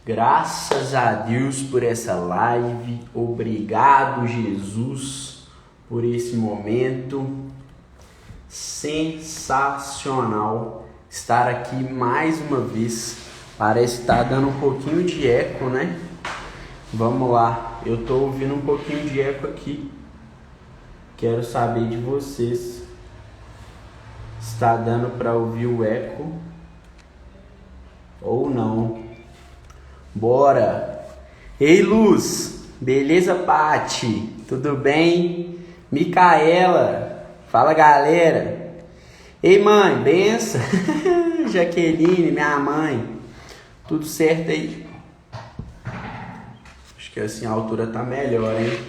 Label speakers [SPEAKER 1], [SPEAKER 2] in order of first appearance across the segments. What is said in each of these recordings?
[SPEAKER 1] Graças a Deus por essa live. Obrigado, Jesus, por esse momento sensacional. Estar aqui mais uma vez. Parece que está dando um pouquinho de eco, né? Vamos lá. Eu estou ouvindo um pouquinho de eco aqui. Quero saber de vocês. Está dando para ouvir o eco ou não? Bora! Ei, Luz! Beleza, Pati? Tudo bem? Micaela! Fala, galera! Ei, mãe! Benção! Jaqueline, minha mãe! Tudo certo aí? Acho que assim a altura tá melhor, hein?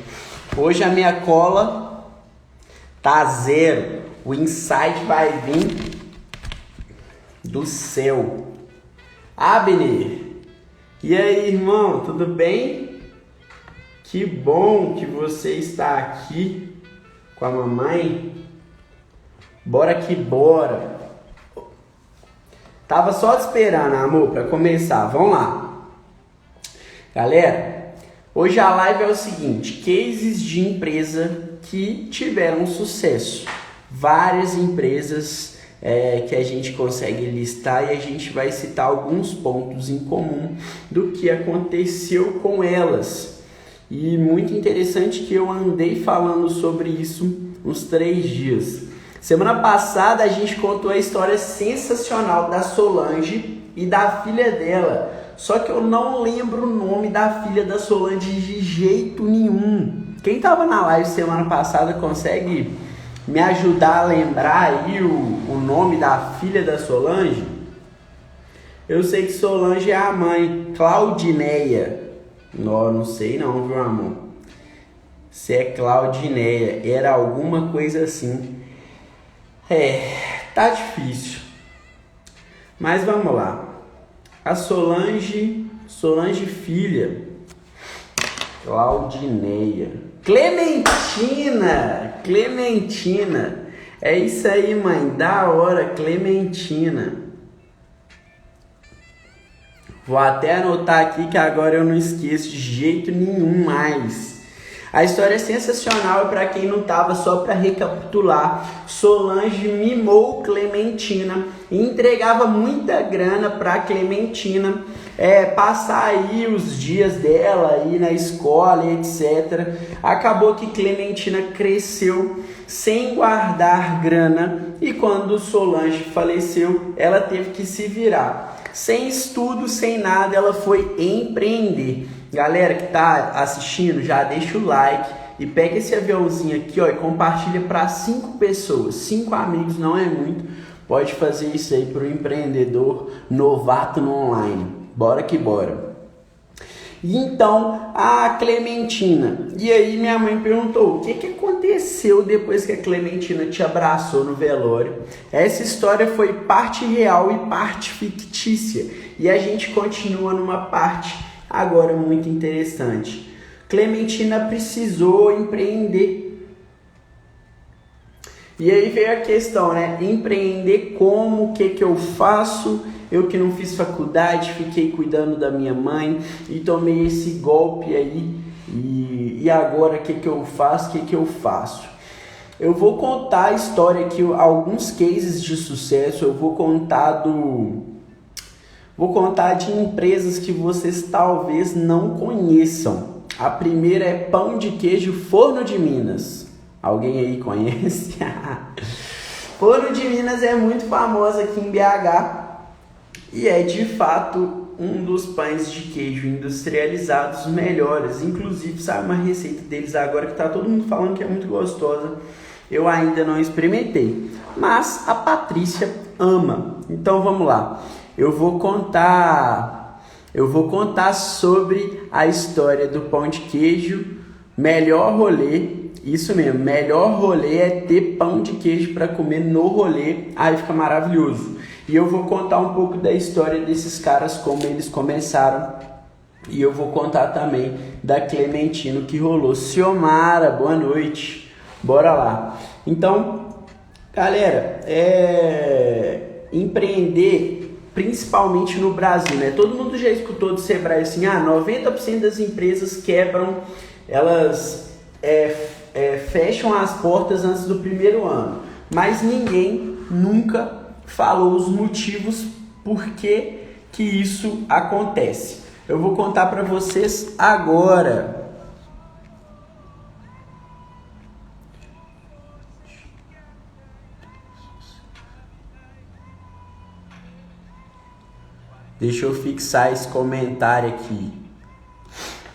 [SPEAKER 1] Hoje a minha cola tá zero. O insight vai vir do céu. Abner! E aí, irmão, tudo bem? Que bom que você está aqui com a mamãe. Bora que bora. Tava só te esperando, amor, para começar. Vamos lá. Galera, hoje a live é o seguinte: cases de empresa que tiveram sucesso. Várias empresas que a gente consegue listar, e a gente vai citar alguns pontos em comum do que aconteceu com elas. E muito interessante que eu andei falando sobre isso uns 3 dias. Semana passada a gente contou a história sensacional da Solange e da filha dela. Só que eu não lembro o nome da filha da Solange de jeito nenhum. Quem estava na live semana passada consegue me ajudar a lembrar aí o nome da filha da Solange? Eu sei que Solange é a mãe, Claudineia. Não sei não, viu, amor? Se é Claudineia, era alguma coisa assim. Tá difícil. Mas vamos lá. A Solange filha, Claudineia. Clementina. É isso aí, mãe. Da hora, Clementina. Vou até anotar aqui que agora eu não esqueço de jeito nenhum mais. A história é sensacional, e para quem não tava, só para recapitular, Solange mimou Clementina e entregava muita grana para Clementina passar aí os dias dela aí na escola e etc. Acabou que Clementina cresceu sem guardar grana, e quando Solange faleceu, ela teve que se virar. Sem estudo, sem nada, ela foi empreender. Galera que tá assistindo, já deixa o like e pega esse aviãozinho aqui, ó, e compartilha para 5 pessoas. 5 amigos não é muito. Pode fazer isso aí pro empreendedor novato no online. Bora que bora. E então, a Clementina. E aí minha mãe perguntou: o que aconteceu depois que a Clementina te abraçou no velório? Essa história foi parte real e parte fictícia. E a gente continua numa parte agora muito interessante. Clementina precisou empreender. E aí veio a questão, né? Empreender como? O que eu faço? Eu que não fiz faculdade, fiquei cuidando da minha mãe e tomei esse golpe aí. E agora o que eu faço? O que eu faço? Eu vou contar a história aqui, alguns cases de sucesso. Eu vou contar de empresas que vocês talvez não conheçam. A primeira é Pão de Queijo Forno de Minas. Alguém aí conhece? Forno de Minas é muito famosa aqui em BH. E é de fato um dos pães de queijo industrializados melhores. Inclusive, sabe uma receita deles agora que tá todo mundo falando que é muito gostosa. Eu ainda não experimentei, mas a Patrícia ama. Então vamos lá. Eu vou contar sobre a história do pão de queijo. Melhor rolê. Isso mesmo, melhor rolê é ter pão de queijo para comer no rolê. Aí fica maravilhoso. E eu vou contar um pouco da história desses caras, como eles começaram. E eu vou contar também da Clementina que rolou. Ciomara, boa noite. Bora lá. Então, galera, empreender principalmente no Brasil, né? Todo mundo já escutou do Sebrae assim, 90% das empresas quebram, elas fecham as portas antes do primeiro ano, mas ninguém nunca falou os motivos por que isso acontece. Eu vou contar para vocês agora. Deixa eu fixar esse comentário aqui.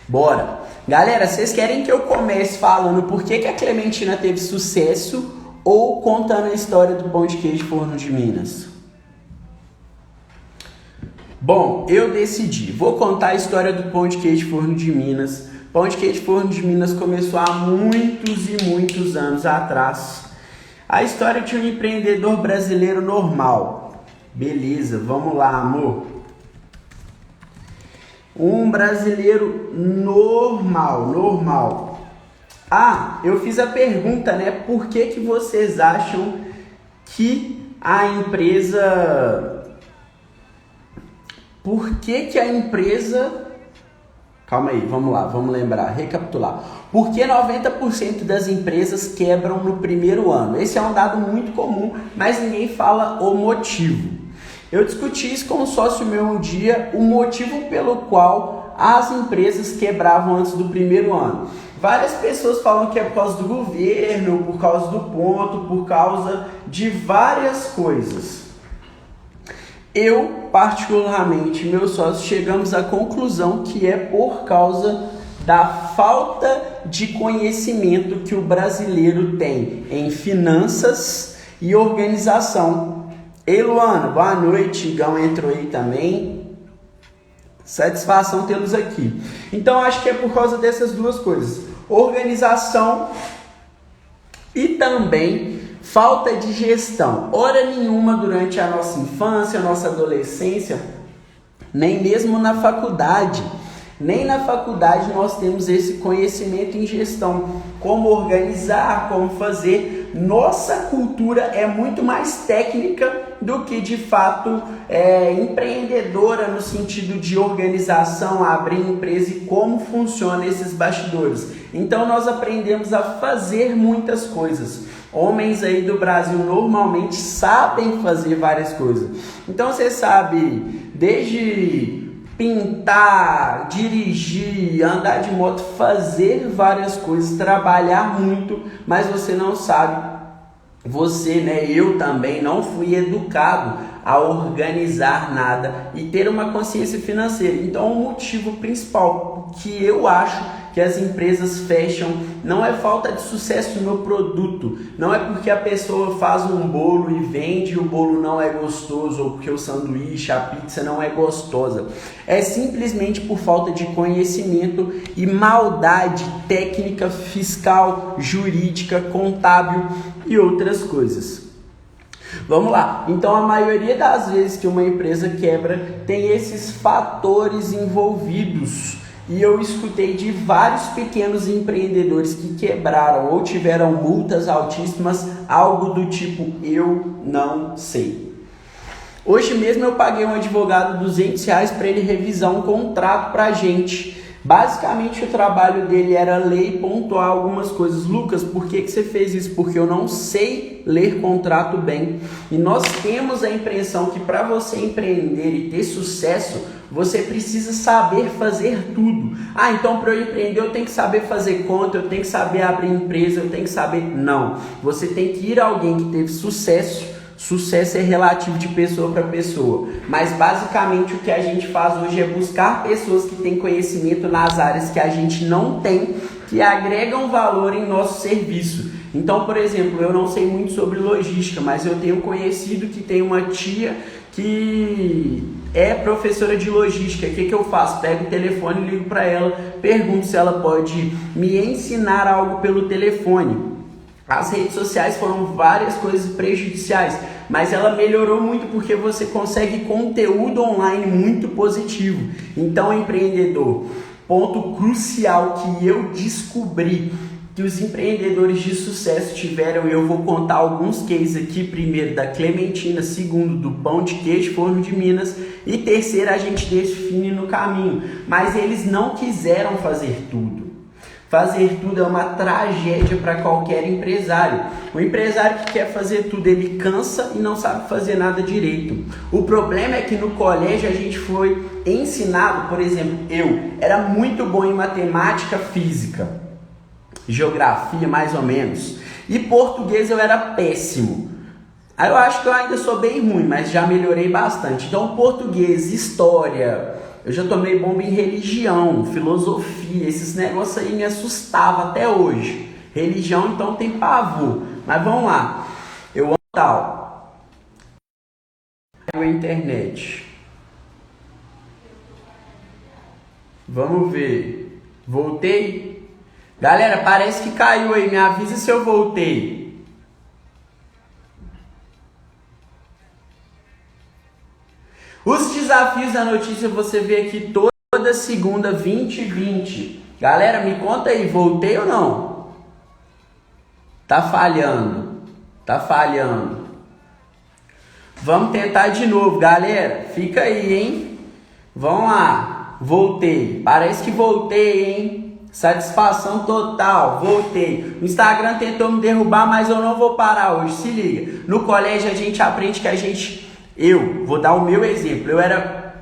[SPEAKER 1] Bora! Galera, vocês querem que eu comece falando por que a Clementina teve sucesso ou contando a história do pão de queijo Forno de Minas? Bom, eu decidi. Vou contar a história do pão de queijo Forno de Minas. Pão de queijo Forno de Minas começou há muitos e muitos anos atrás. A história de um empreendedor brasileiro normal. Beleza, vamos lá, amor. Um brasileiro normal. Eu fiz a pergunta, né? Por que vocês acham que a empresa... Calma aí, vamos lá, vamos lembrar, recapitular. Por que 90% das empresas quebram no primeiro ano? Esse é um dado muito comum, mas ninguém fala o motivo. Eu discuti isso com um sócio meu um dia, o motivo pelo qual as empresas quebravam antes do primeiro ano. Várias pessoas falam que é por causa do governo, por causa do ponto, por causa de várias coisas. Eu, particularmente, meu sócio, chegamos à conclusão que é por causa da falta de conhecimento que o brasileiro tem em finanças e organização. Ei, Luana, boa noite. Igão entrou aí também. Satisfação tê-los aqui. Então, acho que é por causa dessas duas coisas. Organização e também falta de gestão. Hora nenhuma durante a nossa infância, a nossa adolescência, nem mesmo na faculdade. Nem na faculdade nós temos esse conhecimento em gestão, como organizar, como fazer. Nossa cultura é muito mais técnica do que de fato empreendedora no sentido de organização, abrir empresa e como funcionam esses bastidores. Então nós aprendemos a fazer muitas coisas. Homens aí do Brasil normalmente sabem fazer várias coisas. Então você sabe, desde pintar, dirigir, andar de moto, fazer várias coisas, trabalhar muito, mas você não sabe. Você, eu também não fui educado a organizar nada e ter uma consciência financeira. Então, o motivo principal que eu acho que as empresas fecham não é falta de sucesso no produto, não é porque a pessoa faz um bolo e vende e o bolo não é gostoso, ou porque o sanduíche, a pizza não é gostosa. É simplesmente por falta de conhecimento e maldade técnica, fiscal, jurídica, contábil e outras coisas. Vamos lá, então a maioria das vezes que uma empresa quebra tem esses fatores envolvidos. E eu escutei de vários pequenos empreendedores que quebraram ou tiveram multas altíssimas, algo do tipo, eu não sei. Hoje mesmo eu paguei um advogado R$200 para ele revisar um contrato para a gente. Basicamente o trabalho dele era ler e pontuar algumas coisas. Lucas, por que você fez isso? Porque eu não sei ler contrato bem. E nós temos a impressão que para você empreender e ter sucesso, você precisa saber fazer tudo. Então para eu empreender eu tenho que saber fazer conta, eu tenho que saber abrir empresa, eu tenho que saber... Não, você tem que ir a alguém que teve sucesso. Sucesso é relativo de pessoa para pessoa, mas basicamente o que a gente faz hoje é buscar pessoas que têm conhecimento nas áreas que a gente não tem, que agregam valor em nosso serviço. Então, por exemplo, eu não sei muito sobre logística, mas eu tenho conhecido que tem uma tia que é professora de logística. O que eu faço? Pego o telefone, ligo para ela, pergunto se ela pode me ensinar algo pelo telefone. As redes sociais foram várias coisas prejudiciais, mas ela melhorou muito porque você consegue conteúdo online muito positivo. Então, empreendedor, ponto crucial que eu descobri que os empreendedores de sucesso tiveram. Eu vou contar alguns cases aqui. Primeiro da Clementina, segundo do Pão de Queijo Forno de Minas e terceiro a gente define no caminho. Mas eles não quiseram fazer tudo. Fazer tudo é uma tragédia para qualquer empresário. O empresário que quer fazer tudo, ele cansa e não sabe fazer nada direito. O problema é que no colégio a gente foi ensinado, por exemplo, eu era muito bom em matemática, física, geografia mais ou menos, e português eu era péssimo. Aí eu acho que eu ainda sou bem ruim, mas já melhorei bastante. Então português, história, eu já tomei bomba em religião, filosofia, esses negócios aí me assustavam até hoje. Religião então tem pavor, mas vamos lá. Eu amo tal. A internet. Vamos ver. Voltei? Galera, parece que caiu aí, me avisa se eu voltei. Os desafios da notícia você vê aqui toda segunda, 20 e 20. Galera, me conta aí, voltei ou não? Tá falhando. Tá falhando. Vamos tentar de novo, galera. Fica aí, hein? Vamos lá. Voltei. Parece que voltei, hein? Satisfação total, voltei. O Instagram tentou me derrubar, mas eu não vou parar hoje, se liga. No colégio a gente aprende que eu vou dar o meu exemplo.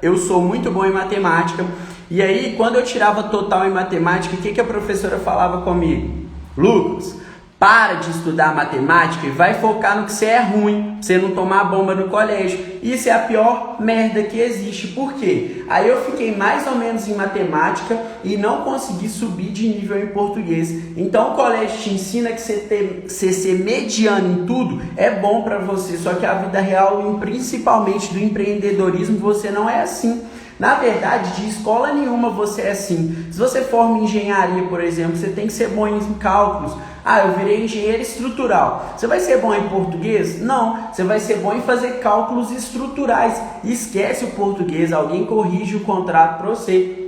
[SPEAKER 1] Eu sou muito bom em matemática. E aí, quando eu tirava total em matemática, o que a professora falava comigo? Lucas, para de estudar matemática e vai focar no que você é ruim, pra você não tomar bomba no colégio. Isso é a pior merda que existe. Por quê? Aí eu fiquei mais ou menos em matemática e não consegui subir de nível em português. Então o colégio te ensina que você ser mediano em tudo é bom pra você. Só que a vida real, principalmente do empreendedorismo, você não é assim. Na verdade, de escola nenhuma você é assim. Se você forma em engenharia, por exemplo, você tem que ser bom em cálculos. Ah, eu virei engenheiro estrutural. Você vai ser bom em português? Não. Você vai ser bom em fazer cálculos estruturais. Esquece o português, alguém corrige o contrato para você.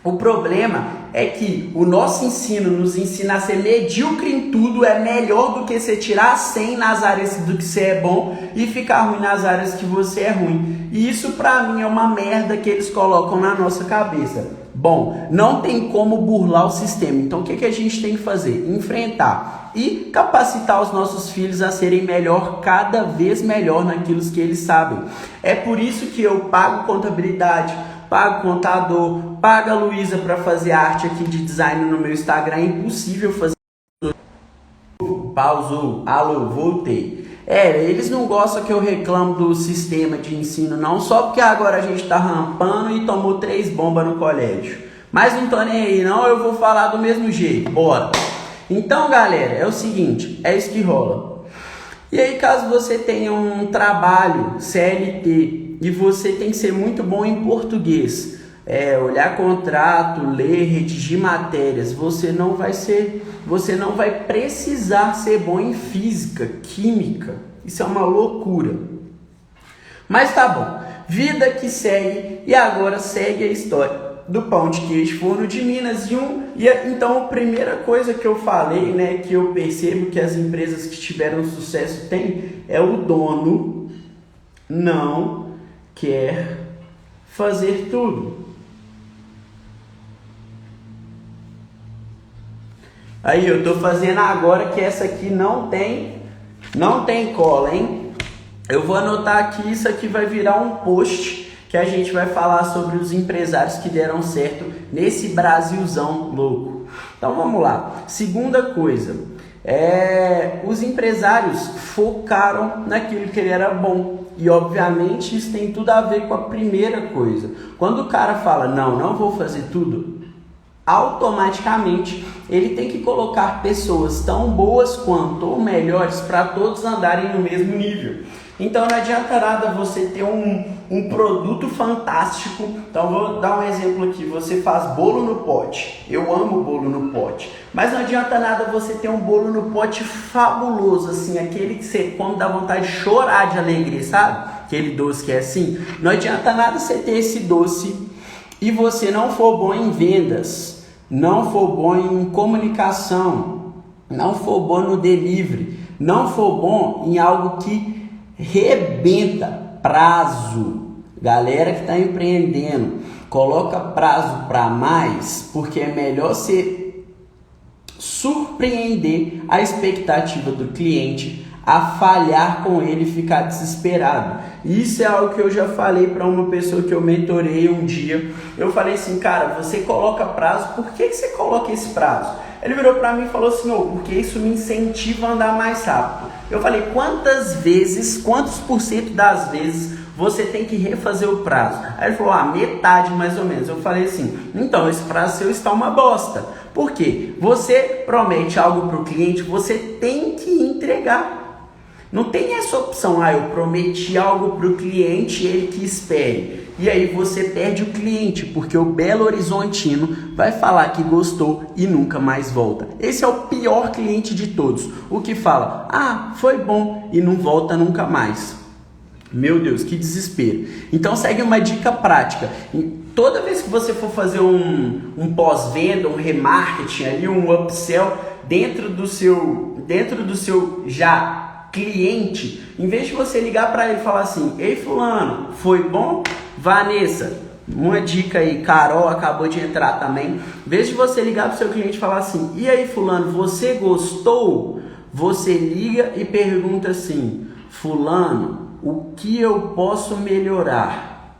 [SPEAKER 1] O problema é que o nosso ensino nos ensina a ser medíocre em tudo. É melhor do que você tirar 100 nas áreas do que você é bom e ficar ruim nas áreas que você é ruim. E isso pra mim é uma merda que eles colocam na nossa cabeça. Bom, não tem como burlar o sistema. Então o que a gente tem que fazer? Enfrentar e capacitar os nossos filhos a serem melhor, cada vez melhor naquilo que eles sabem. É por isso que eu pago contabilidade, pago contador, pago a Luísa para fazer arte aqui de design no meu Instagram. É impossível fazer. Pausou. Alô, voltei. Eles não gostam que eu reclamo do sistema de ensino não, só porque agora a gente tá rampando e tomou 3 bombas no colégio. Mas não tô nem aí não, eu vou falar do mesmo jeito, bora. Então galera, é o seguinte, é isso que rola. E aí caso você tenha um trabalho CLT e você tem que ser muito bom em português, olhar contrato, ler, redigir matérias, você não vai precisar ser bom em física, química. Isso é uma loucura. Mas tá bom, vida que segue, e agora segue a história do Pão de Queijo Forno de Minas. Então a primeira coisa que eu falei, né, que eu percebo que as empresas que tiveram sucesso têm, é o dono não quer fazer tudo. Aí eu tô fazendo agora que essa aqui não tem cola, hein? Eu vou anotar aqui, isso aqui vai virar um post que a gente vai falar sobre os empresários que deram certo nesse Brasilzão louco. Então vamos lá. Segunda coisa, os empresários focaram naquilo que ele era bom. E obviamente isso tem tudo a ver com a primeira coisa. Quando o cara fala, não vou fazer tudo, automaticamente ele tem que colocar pessoas tão boas quanto ou melhores para todos andarem no mesmo nível. Então não adianta nada você ter um produto fantástico. Então vou dar um exemplo aqui, você faz bolo no pote, eu amo bolo no pote, mas não adianta nada você ter um bolo no pote fabuloso, assim, aquele que você come dá vontade de chorar de alegria, sabe? Aquele doce que é assim, não adianta nada você ter esse doce e você não for bom em vendas, não for bom em comunicação, não for bom no delivery, não for bom em algo que rebenta, prazo. Galera que está empreendendo, coloca prazo para mais, porque é melhor você surpreender a expectativa do cliente a falhar com ele e ficar desesperado. Isso é algo que eu já falei para uma pessoa que eu mentorei um dia. Eu falei assim, cara, você coloca prazo, por que você coloca esse prazo? Ele virou para mim e falou assim, porque isso me incentiva a andar mais rápido. Eu falei, quantos por cento das vezes você tem que refazer o prazo? Aí ele falou, metade mais ou menos. Eu falei assim, então esse prazo seu está uma bosta. Por quê? Você promete algo para o cliente, você tem que entregar. Não tem essa opção, eu prometi algo para o cliente, ele que espere. E aí você perde o cliente, porque o Belo Horizontino vai falar que gostou e nunca mais volta. Esse é o pior cliente de todos, o que fala, foi bom e não volta nunca mais. Meu Deus, que desespero. Então segue uma dica prática. Toda vez que você for fazer um pós-venda, um remarketing, ali, um upsell dentro do seu já cliente, em vez de você ligar para ele e falar assim, ei fulano, foi bom? Vanessa, uma dica aí, Carol acabou de entrar também. Em vez de você ligar para o seu cliente e falar assim, e aí fulano, você gostou? Você liga e pergunta assim, fulano, o que eu posso melhorar?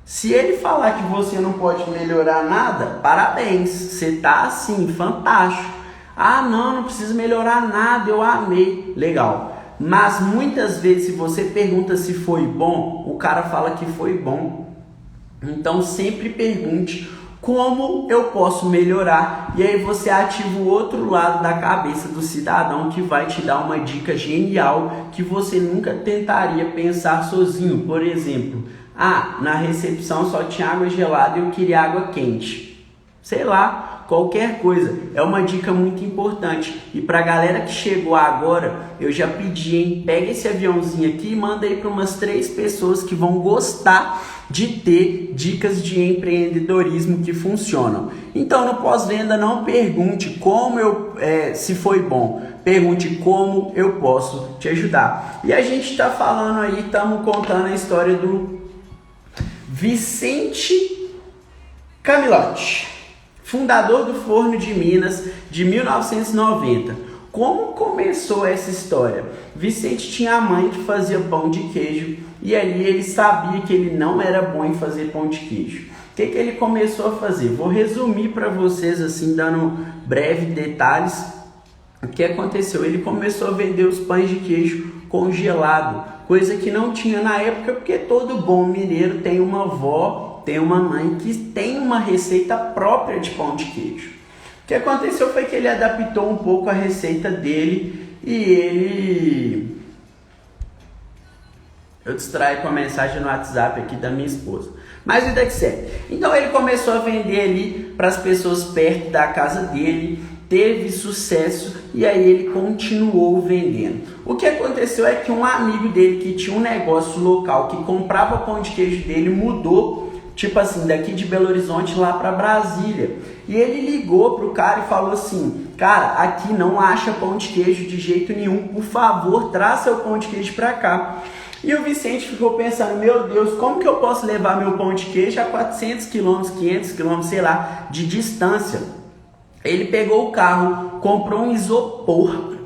[SPEAKER 1] Se ele falar que você não pode melhorar nada, parabéns, você tá assim, fantástico. Não precisa melhorar nada, eu amei, legal. Mas muitas vezes, se você pergunta se foi bom, o cara fala que foi bom. Então sempre pergunte como eu posso melhorar, e aí você ativa o outro lado da cabeça do cidadão, que vai te dar uma dica genial que você nunca tentaria pensar sozinho. Por exemplo, na recepção só tinha água gelada e eu queria água quente. Sei lá, qualquer coisa. É uma dica muito importante. E para a galera que chegou agora, eu já pedi, pega esse aviãozinho aqui e manda aí para umas 3 pessoas que vão gostar de ter dicas de empreendedorismo que funcionam. Então, no pós-venda, não pergunte se foi bom. Pergunte como eu posso te ajudar. E a gente está falando aí, estamos contando a história do Vicente Camilotti, fundador do Forno de Minas de 1990. Como começou essa história? Vicente tinha a mãe que fazia pão de queijo e ali ele sabia que ele não era bom em fazer pão de queijo. O que ele começou a fazer? Vou resumir para vocês assim, dando breves detalhes. O que aconteceu? Ele começou a vender os pães de queijo congelado, coisa que não tinha na época, porque todo bom mineiro tem uma avó, tem uma mãe que tem uma receita própria de pão de queijo. O que aconteceu foi que ele adaptou um pouco a receita dele e eu distraio com a mensagem no WhatsApp aqui da minha esposa. Mas vida que segue. Então ele começou a vender ali para as pessoas perto da casa dele, teve sucesso e aí ele continuou vendendo. O que aconteceu é que um amigo dele que tinha um negócio local que comprava pão de queijo dele mudou, tipo assim, daqui de Belo Horizonte lá para Brasília. E ele ligou pro cara e falou assim, cara, aqui não acha pão de queijo de jeito nenhum, por favor, traz seu pão de queijo para cá. E o Vicente ficou pensando, meu Deus, como que eu posso levar meu pão de queijo a 400 km, 500 km, sei lá, de distância? Ele pegou o carro, comprou um isopor.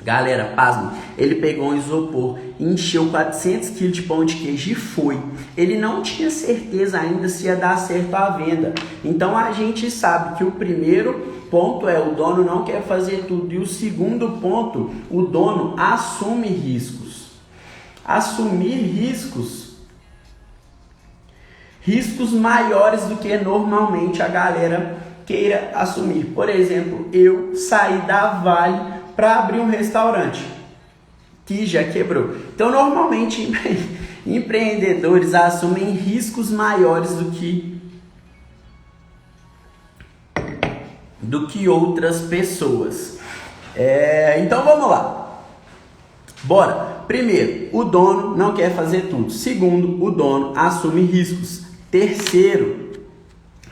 [SPEAKER 1] Galera, pasme, ele pegou um isopor, encheu 400 kg de pão de queijo e foi. Ele não tinha certeza ainda se ia dar certo a venda. Então a gente sabe que o primeiro ponto é o dono não quer fazer tudo. E o segundo ponto, o dono assume riscos. Assumir riscos maiores do que normalmente a galera queira assumir. Por exemplo, eu saí da Vale para abrir um restaurante que já quebrou. Então, normalmente, empreendedores assumem riscos maiores do que outras pessoas. Então, vamos lá. Bora. Primeiro, o dono não quer fazer tudo. Segundo, o dono assume riscos. Terceiro,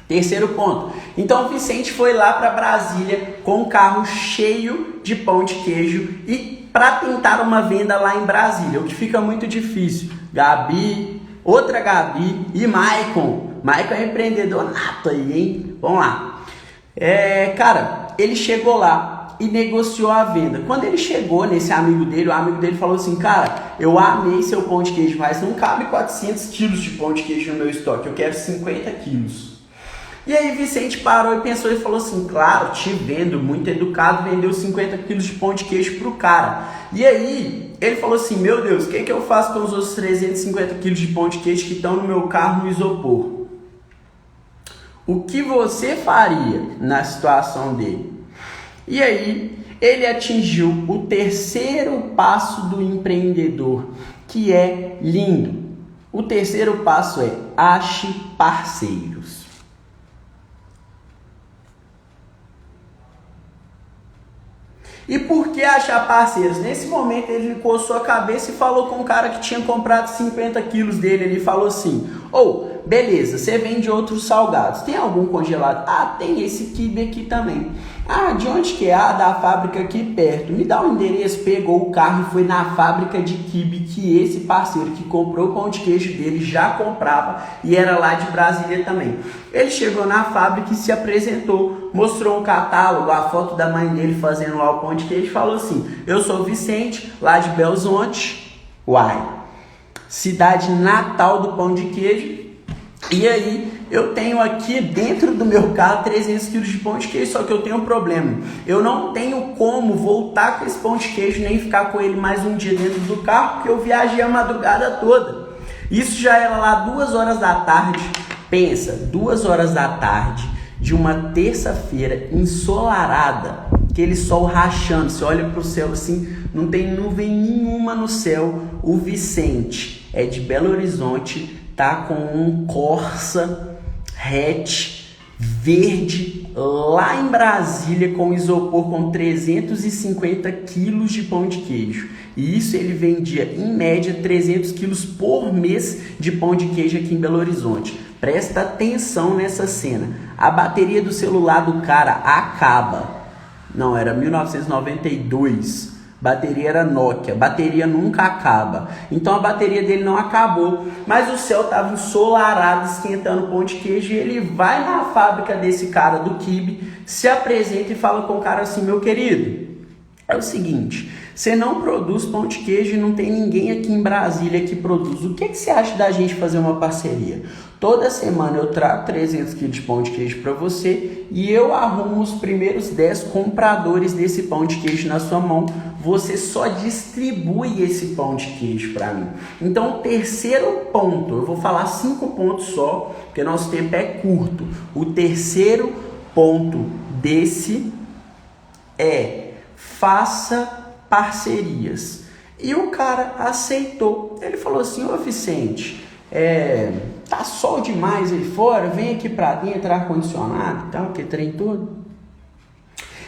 [SPEAKER 1] Terceiro ponto. Então o Vicente foi lá para Brasília com um carro cheio de pão de queijo e para tentar uma venda lá em Brasília, o que fica muito difícil. Gabi, outra Gabi e Maicon. Maicon é empreendedor nato aí, hein? Vamos lá. Cara, ele chegou lá e negociou a venda. Quando ele chegou nesse amigo dele, o amigo dele falou assim: cara, eu amei seu pão de queijo, mas não cabe 400 quilos de pão de queijo no meu estoque, eu quero 50 quilos. E aí Vicente parou e pensou e falou assim: claro, te vendo, muito educado, vendeu 50 quilos de pão de queijo pro cara. E aí ele falou assim: meu Deus, o que eu faço com os outros 350 quilos de pão de queijo que estão no meu carro no isopor? O que você faria na situação dele? E aí ele atingiu o terceiro passo do empreendedor, que é lindo. O terceiro passo é: ache parceiros. E por que achar parceiros? Nesse momento ele coçou a cabeça e falou com o cara que tinha comprado 50 quilos dele. Ele falou assim: beleza, você vende outros salgados, tem algum congelado? Ah, tem esse quibe aqui também. Ah, de onde que é? Ah, da fábrica aqui perto. Me dá o endereço. Pegou o carro e foi na fábrica de quibe que esse parceiro que comprou o pão de queijo dele já comprava e era lá de Brasília também. Ele chegou na fábrica e se apresentou, mostrou um catálogo, a foto da mãe dele fazendo lá o pão de queijo e falou assim: eu sou Vicente, lá de Belo Horizonte, cidade natal do pão de queijo. E aí, eu tenho aqui dentro do meu carro 300 quilos de pão de queijo, só que eu tenho um problema. Eu não tenho como voltar com esse pão de queijo, nem ficar com ele mais um dia dentro do carro, porque eu viajei a madrugada toda. Isso já era lá 2 horas da tarde. Pensa, 2 horas da tarde de uma terça-feira ensolarada, aquele sol rachando, você olha para o céu assim, não tem nuvem nenhuma no céu. O Vicente é de Belo Horizonte, tá com um Corsa hatch verde lá em Brasília com isopor com 350 quilos de pão de queijo. E isso ele vendia em média 300 quilos por mês de pão de queijo aqui em Belo Horizonte. Presta atenção nessa cena. A bateria do celular do cara acaba. Não, era 1992. Bateria era Nokia, bateria nunca acaba. Então a bateria dele não acabou, mas o céu estava ensolarado, esquentando pão de queijo. E ele vai na fábrica desse cara do quibe, se apresenta e fala com o cara assim: meu querido, é o seguinte, você não produz pão de queijo e não tem ninguém aqui em Brasília que produz. O que você acha da gente fazer uma parceria? Toda semana eu trago 300 quilos de pão de queijo para você e eu arrumo os primeiros 10 compradores desse pão de queijo na sua mão. Você só distribui esse pão de queijo para mim. Então, o terceiro ponto, eu vou falar 5 pontos só, porque nosso tempo é curto. O terceiro ponto desse é: faça parcerias. E o cara aceitou. Ele falou assim: ô Vicente, tá sol demais aí fora, vem aqui pra dentro, ar-condicionado e tal, que trem todo.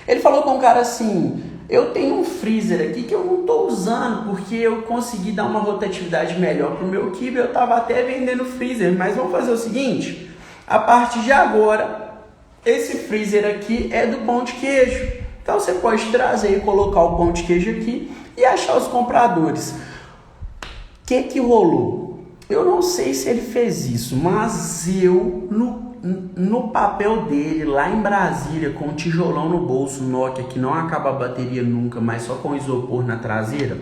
[SPEAKER 1] Ele falou com o cara assim: eu tenho um freezer aqui que eu não tô usando, porque eu consegui dar uma rotatividade melhor pro meu quibe, eu tava até vendendo freezer, mas vamos fazer o seguinte, a partir de agora, esse freezer aqui é do pão de queijo, então você pode trazer e colocar o pão de queijo aqui e achar os compradores. O que rolou? Eu não sei se ele fez isso, mas eu, no papel dele, lá em Brasília, com um tijolão no bolso, Nokia, que não acaba a bateria nunca, mas só com isopor na traseira,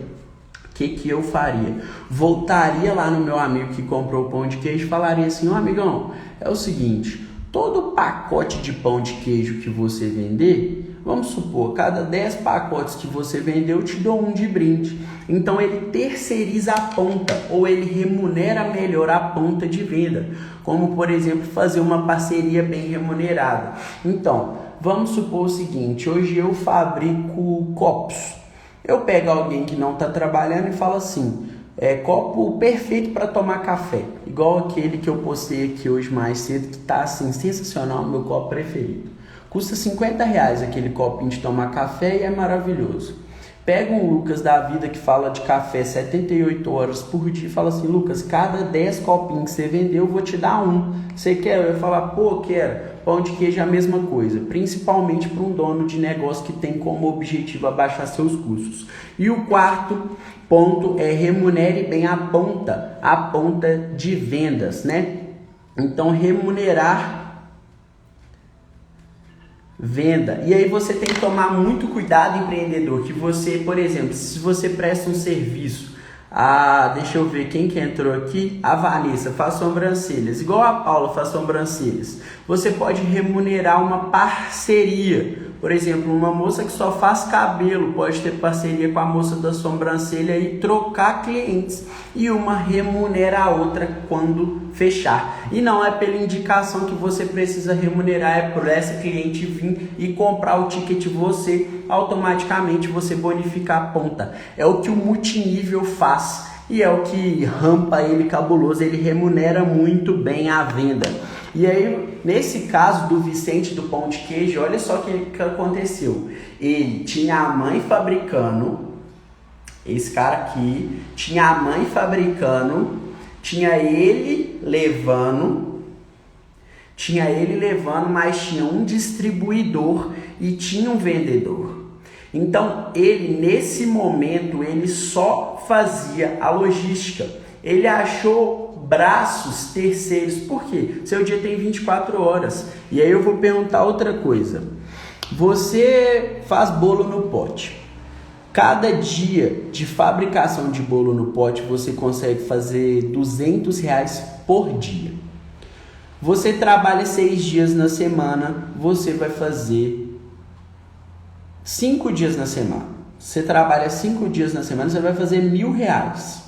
[SPEAKER 1] o que eu faria? Voltaria lá no meu amigo que comprou o pão de queijo e falaria assim: ô amigão, é o seguinte, todo pacote de pão de queijo que você vender, vamos supor, cada 10 pacotes que você vender, eu te dou um de brinde. Então ele terceiriza a ponta, ou ele remunera melhor a ponta de venda, como por exemplo fazer uma parceria bem remunerada. Então, vamos supor o seguinte: hoje eu fabrico copos. Eu pego alguém que não está trabalhando e falo assim: copo perfeito para tomar café, igual aquele que eu postei aqui hoje mais cedo, que está assim, sensacional, meu copo preferido. Custa R$50 aquele copinho de tomar café e é maravilhoso. Pega um Lucas da vida que fala de café 78 horas por dia e fala assim: Lucas, cada 10 copinhos que você vendeu, eu vou te dar um. Você quer? Eu ia falar: pô, quero. Pão de queijo é a mesma coisa, principalmente para um dono de negócio que tem como objetivo abaixar seus custos. E o quarto ponto é: remunere bem a ponta de vendas, né? Então, remunerar venda. E aí você tem que tomar muito cuidado, empreendedor, que você, por exemplo, se você presta um serviço, deixa eu ver quem que entrou aqui, a Vanessa faz sobrancelhas, igual a Paula faz sobrancelhas, você pode remunerar uma parceria. Por exemplo, uma moça que só faz cabelo pode ter parceria com a moça da sobrancelha e trocar clientes, e uma remunera a outra quando fechar. E não é pela indicação que você precisa remunerar, é por essa cliente vir e comprar o ticket, você automaticamente você bonificar a ponta. É o que o multinível faz e é o que rampa ele cabuloso, ele remunera muito bem a venda. E aí, nesse caso do Vicente do Pão de Queijo, olha só o que aconteceu. Ele tinha a mãe fabricando, esse cara aqui, tinha a mãe fabricando, tinha ele levando, mas tinha um distribuidor e tinha um vendedor. Então, ele, nesse momento, ele só fazia a logística. Ele achou braços terceiros. Por quê? Seu dia tem 24 horas. E aí eu vou perguntar outra coisa. Você faz bolo no pote. Cada dia de fabricação de bolo no pote você consegue fazer R$200 por dia. Você trabalha 6 dias na semana, você vai fazer 5 dias na semana. Você trabalha 5 dias na semana, você vai fazer R$1.000.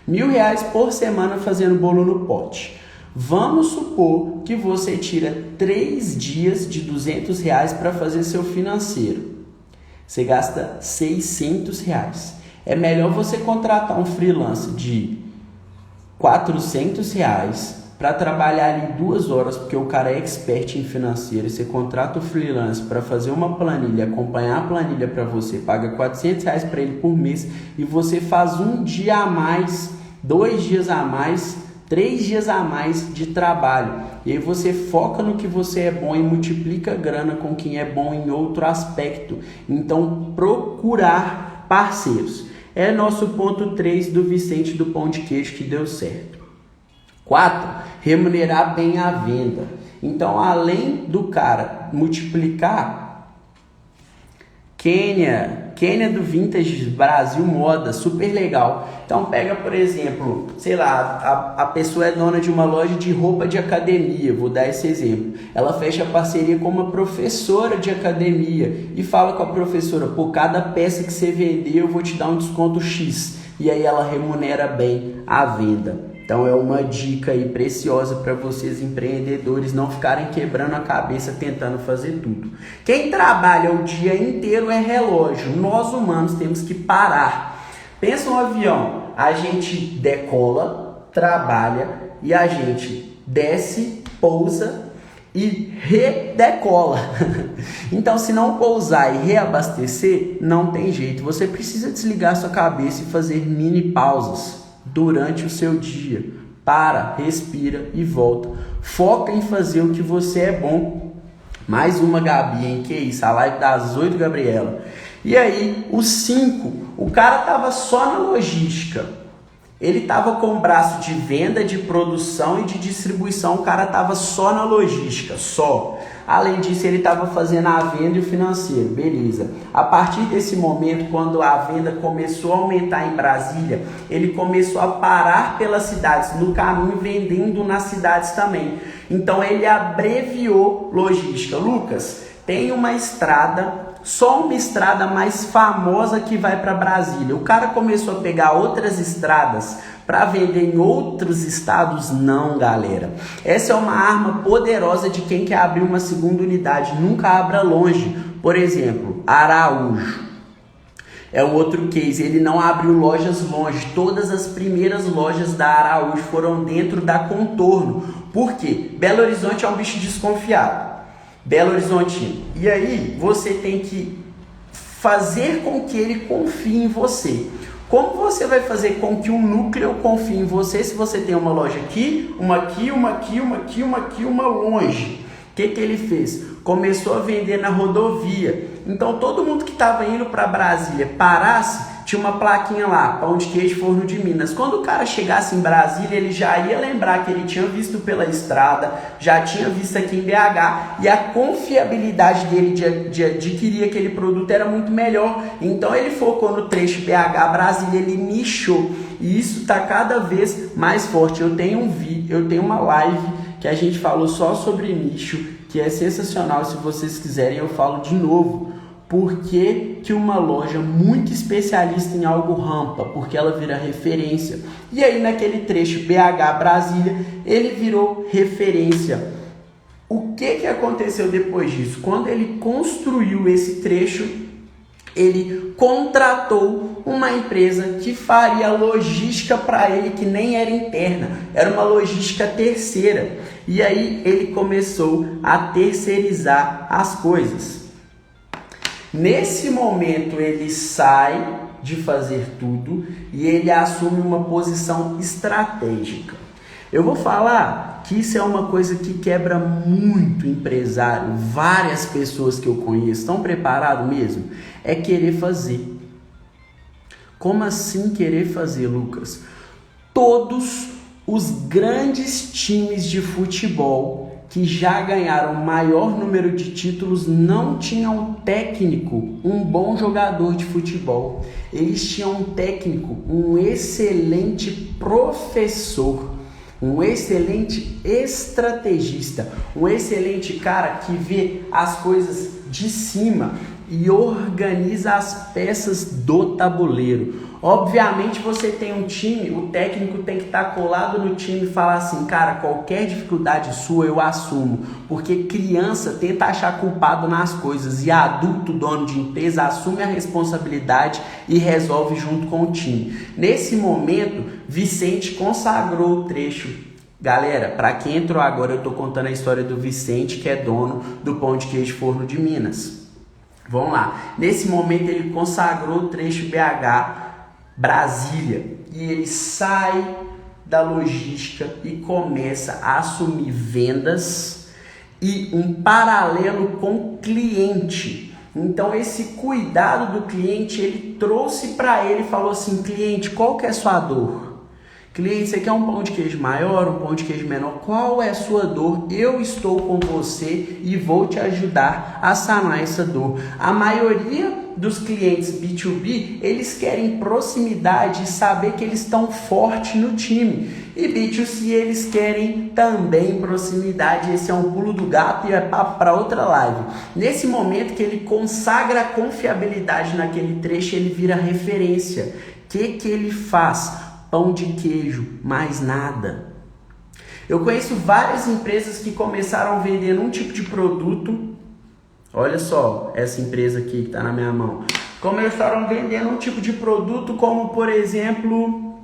[SPEAKER 1] R$1.000 por semana fazendo bolo no pote. Vamos supor que você tira 3 dias de R$200 para fazer seu financeiro. Você gasta R$600. É melhor você contratar um freelancer de R$400 para trabalhar ali 2 horas, porque o cara é expert em financeiro. Você contrata o freelancer para fazer uma planilha, acompanhar a planilha para você, paga R$400 para ele por mês e você faz 1 dia a mais, 2 dias a mais, 3 dias a mais de trabalho. E aí você foca no que você é bom e multiplica a grana com quem é bom em outro aspecto. Então, procurar parceiros. É nosso ponto 3 do Vicente do Pão de Queijo que deu certo. 4. Remunerar bem a venda. Então, além do cara multiplicar, Kênia do Vintage Brasil Moda, super legal. Então pega, por exemplo, sei lá, a pessoa é dona de uma loja de roupa de academia, vou dar esse exemplo. Ela fecha parceria com uma professora de academia e fala com a professora: por cada peça que você vender eu vou te dar um desconto X. E aí ela remunera bem a venda. Então é uma dica aí preciosa para vocês empreendedores não ficarem quebrando a cabeça tentando fazer tudo. Quem trabalha o dia inteiro é relógio. Nós humanos temos que parar. Pensa um avião, a gente decola, trabalha e a gente desce, pousa e redecola. Então, se não pousar e reabastecer, não tem jeito. Você precisa desligar sua cabeça e fazer mini pausas durante o seu dia. Para, respira e volta. Foca em fazer o que você é bom. Mais uma, Gabi, hein? Que isso? A live das 8, Gabriela. E aí, o 5, o cara tava só na logística. Ele tava com o braço de venda, de produção e de distribuição. O cara tava só na logística, só. Além disso, ele estava fazendo a venda e o financeiro, beleza. A partir desse momento, quando a venda começou a aumentar em Brasília, ele começou a parar pelas cidades, no caminho vendendo nas cidades também. Então ele abreviou logística. Lucas, tem uma estrada, só uma estrada mais famosa que vai para Brasília. O cara começou a pegar outras estradas para vender em outros estados? Não, galera. Essa é uma arma poderosa de quem quer abrir uma segunda unidade. Nunca abra longe. Por exemplo, Araújo é o outro case. Ele não abriu lojas longe. Todas as primeiras lojas da Araújo foram dentro da Contorno. Por quê? Belo Horizonte é um bicho desconfiado. Belo Horizontino. E aí você tem que fazer com que ele confie em você. Como você vai fazer com que um núcleo confie em você se você tem uma loja aqui, uma aqui, uma aqui, uma aqui, uma aqui, uma longe? O que ele fez? Começou a vender na rodovia. Então todo mundo que estava indo para Brasília parasse, tinha uma plaquinha lá, pão de queijo Forno de Minas. Quando o cara chegasse em Brasília, ele já ia lembrar que ele tinha visto pela estrada, já tinha visto aqui em BH, e a confiabilidade dele de adquirir aquele produto era muito melhor. Então ele focou no trecho BH Brasília, ele nichou, e isso está cada vez mais forte. Eu tenho uma live que a gente falou só sobre nicho, que é sensacional. Se vocês quiserem eu falo de novo. Por que uma loja muito especialista em algo rampa? Porque ela vira referência. E aí naquele trecho BH Brasília, ele virou referência. O que aconteceu depois disso? Quando ele construiu esse trecho, ele contratou uma empresa que faria logística para ele, que nem era interna, era uma logística terceira. E aí ele começou a terceirizar as coisas. Nesse momento ele sai de fazer tudo e ele assume uma posição estratégica. Eu vou falar que isso é uma coisa que quebra muito empresário, várias pessoas que eu conheço. Estão preparados mesmo? É querer fazer. Como assim querer fazer, Lucas? Todos os grandes times de futebol que já ganharam maior número de títulos não tinham um técnico, um bom jogador de futebol. Eles tinham um técnico, um excelente professor, um excelente estrategista, um excelente cara que vê as coisas de cima e organiza as peças do tabuleiro. Obviamente você tem um time, o técnico tem que estar colado no time e falar assim, cara, qualquer dificuldade sua eu assumo, porque criança tenta achar culpado nas coisas e adulto, dono de empresa, assume a responsabilidade e resolve junto com o time. Nesse momento, Vicente consagrou o trecho. Galera, para quem entrou agora, eu estou contando a história do Vicente, que é dono do Pão de Queijo Forno de Minas. Vamos lá. Nesse momento ele consagrou o trecho BH Brasília e ele sai da logística e começa a assumir vendas e um paralelo com o cliente. Então esse cuidado do cliente ele trouxe para ele e falou assim, cliente, qual que é a sua dor? Cliente, você quer um pão de queijo maior, um pão de queijo menor? Qual é a sua dor? Eu estou com você e vou te ajudar a sanar essa dor. A maioria dos clientes B2B, eles querem proximidade e saber que eles estão fortes no time. E B2C, eles querem também proximidade. Esse é um pulo do gato e é papo para outra live. Nesse momento que ele consagra a confiabilidade naquele trecho, ele vira referência. O que ele faz? Pão de queijo, mais nada. Eu conheço várias empresas que começaram vendendo um tipo de produto. Olha só, essa empresa aqui que está na minha mão. Começaram vendendo um tipo de produto como, por exemplo,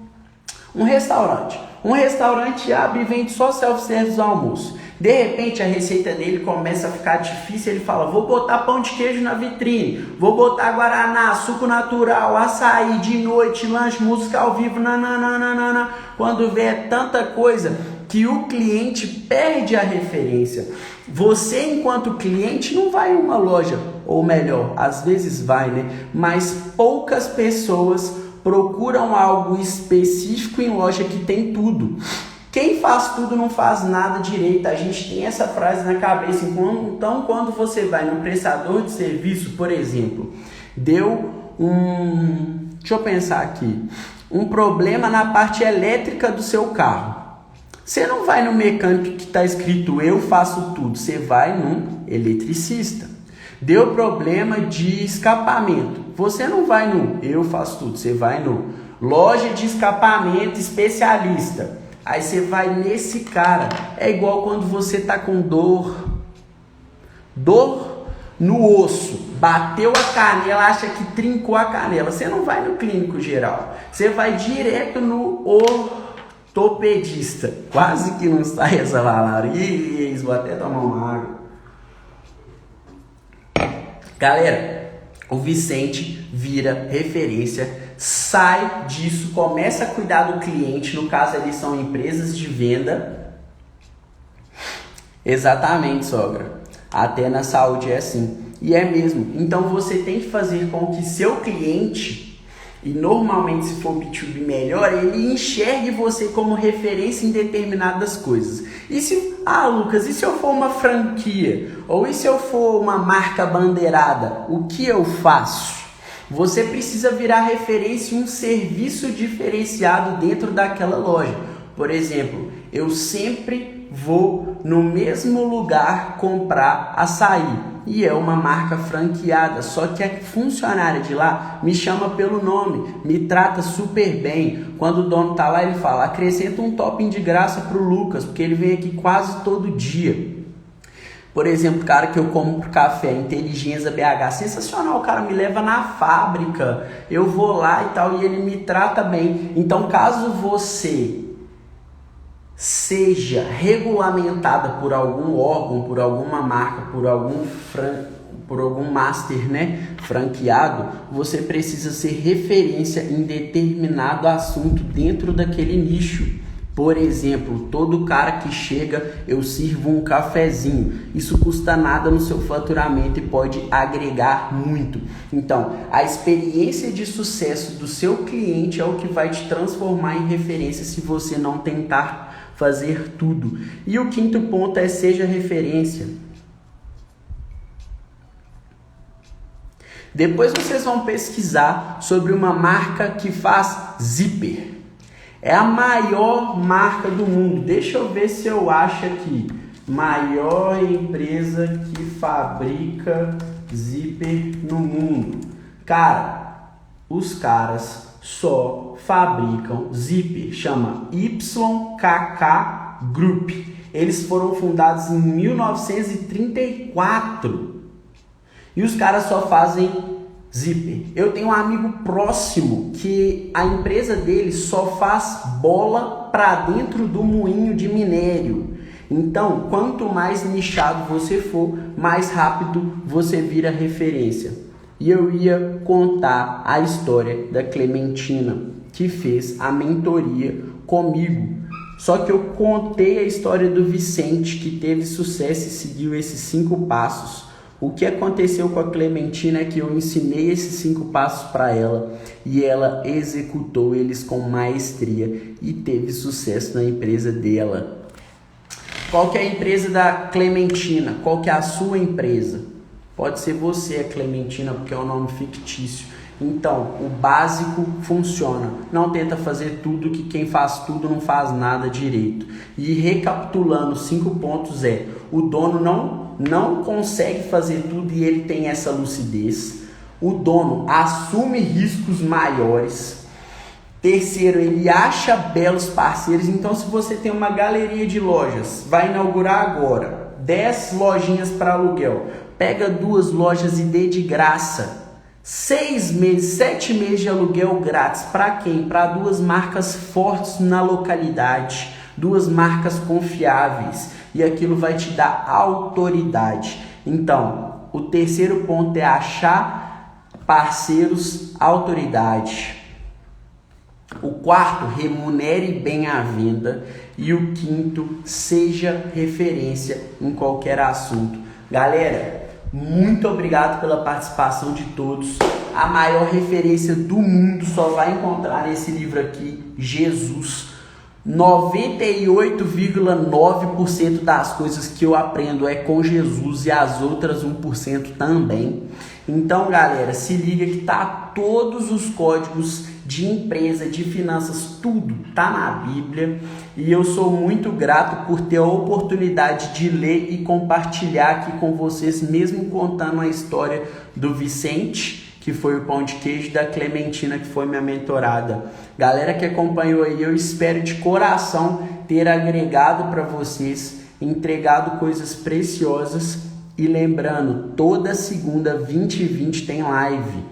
[SPEAKER 1] um restaurante. Um restaurante abre e vende só self-service do almoço. De repente a receita dele começa a ficar difícil, ele fala, vou botar pão de queijo na vitrine, vou botar guaraná, suco natural, açaí de noite, lanche, música ao vivo, nananana. Quando vê é tanta coisa que o cliente perde a referência. Você enquanto cliente não vai em uma loja, ou melhor, às vezes vai, né? Mas poucas pessoas procuram algo específico em loja que tem tudo. Quem faz tudo não faz nada direito. A gente tem essa frase na cabeça. Então, quando você vai no prestador de serviço, por exemplo, deu deixa eu pensar aqui, um problema na parte elétrica do seu carro. Você não vai no mecânico que está escrito eu faço tudo. Você vai num eletricista. Deu problema de escapamento. Você não vai no eu faço tudo. Você vai no loja de escapamento especialista. Aí você vai nesse cara. É igual quando você tá com dor no osso, bateu a canela, acha que trincou a canela. Você não vai no clínico geral, você vai direto no ortopedista. Quase que não sai essa palavra. Vou até tomar uma água. Galera, o Vicente vira referência. Sai disso, começa a cuidar do cliente. No caso ali são empresas de venda. Exatamente, sogra. Até na saúde é assim. E é mesmo. Então você tem que fazer com que seu cliente, e normalmente se for B2B melhor, ele enxergue você como referência em determinadas coisas. E se, Lucas, e se eu for uma franquia? Ou e se eu for uma marca bandeirada? O que eu faço? Você precisa virar referência em um serviço diferenciado dentro daquela loja. Por exemplo, eu sempre vou no mesmo lugar comprar açaí. E é uma marca franqueada, só que a funcionária de lá me chama pelo nome, me trata super bem. Quando o dono tá lá, ele fala, acrescenta um topping de graça pro Lucas, porque ele vem aqui quase todo dia. Por exemplo, o cara que eu compro café, Inteligência BH, sensacional, o cara me leva na fábrica, eu vou lá e tal, e ele me trata bem. Então, caso você seja regulamentada por algum órgão, por alguma marca, por algum master, franqueado, você precisa ser referência em determinado assunto dentro daquele nicho. Por exemplo, todo cara que chega, eu sirvo um cafezinho. Isso custa nada no seu faturamento e pode agregar muito. Então, a experiência de sucesso do seu cliente é o que vai te transformar em referência se você não tentar fazer tudo. E o quinto ponto é seja referência. Depois vocês vão pesquisar sobre uma marca que faz zíper. É a maior marca do mundo. Deixa eu ver se eu acho aqui. Maior empresa que fabrica zíper no mundo. Cara, os caras só fabricam zíper. Chama YKK Group. Eles foram fundados em 1934. E os caras só fazem zíper. Eu tenho um amigo próximo que a empresa dele só faz bola para dentro do moinho de minério. Então, quanto mais nichado você for, mais rápido você vira referência. E eu ia contar a história da Clementina, que fez a mentoria comigo. Só que eu contei a história do Vicente, que teve sucesso e seguiu esses 5 passos. O que aconteceu com a Clementina é que eu ensinei esses 5 passos para ela e ela executou eles com maestria e teve sucesso na empresa dela. Qual que é a empresa da Clementina? Qual que é a sua empresa? Pode ser você, a Clementina, porque é um nome fictício. Então, o básico funciona. Não tenta fazer tudo, que quem faz tudo não faz nada direito. E recapitulando, 5 pontos o dono não consegue fazer tudo e ele tem essa lucidez. O dono assume riscos maiores. Terceiro, ele acha belos parceiros. Então, se você tem uma galeria de lojas, vai inaugurar agora 10 lojinhas para aluguel. Pega 2 lojas e dê de graça 6 meses, 7 meses de aluguel grátis. Para quem? Para 2 marcas fortes na localidade, 2 marcas confiáveis. E aquilo vai te dar autoridade. Então, o terceiro ponto é achar parceiros, autoridade. O quarto, remunere bem a venda. E o quinto, seja referência em qualquer assunto. Galera, muito obrigado pela participação de todos. A maior referência do mundo só vai encontrar nesse livro aqui, Jesus. 98,9% das coisas que eu aprendo é com Jesus e as outras 1% também. Então, galera, se liga que tá todos os códigos de empresa, de finanças, tudo tá na Bíblia. E eu sou muito grato por ter a oportunidade de ler e compartilhar aqui com vocês, mesmo contando a história do Vicente, que foi o pão de queijo, da Clementina, que foi minha mentorada. Galera que acompanhou aí, eu espero de coração ter agregado para vocês, entregado coisas preciosas. E lembrando, toda segunda 20h20 tem live.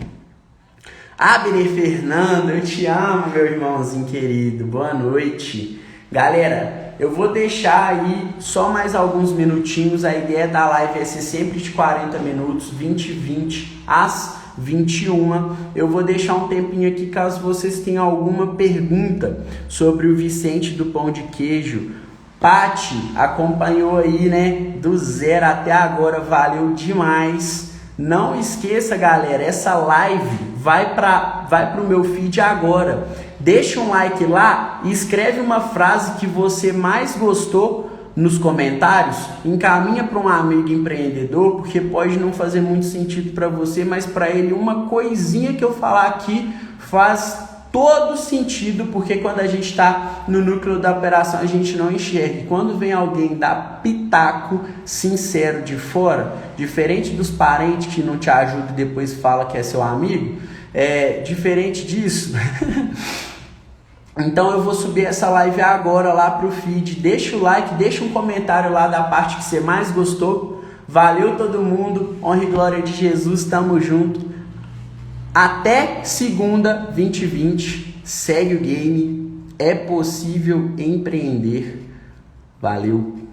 [SPEAKER 1] Abner Fernando, eu te amo, meu irmãozinho querido. Boa noite. Galera, eu vou deixar aí só mais alguns minutinhos. A ideia da live é ser sempre de 40 minutos, 20h20, às 21. Eu vou deixar um tempinho aqui caso vocês tenham alguma pergunta sobre o Vicente do Pão de Queijo. Pati acompanhou aí, né, do 0 até agora, valeu demais. Não esqueça, galera, essa live vai pro meu feed agora. Deixa um like lá e escreve uma frase que você mais gostou nos comentários. Encaminha para um amigo empreendedor, porque pode não fazer muito sentido para você, mas para ele uma coisinha que eu falar aqui faz todo sentido, porque quando a gente está no núcleo da operação a gente não enxerga. E quando vem alguém dar pitaco sincero de fora, diferente dos parentes que não te ajudam e depois fala que é seu amigo, diferente disso. Então eu vou subir essa live agora lá pro feed. Deixa o like, deixa um comentário lá da parte que você mais gostou. Valeu todo mundo, honra e glória de Jesus, tamo junto. Até segunda 2020, segue o game, é possível empreender. Valeu!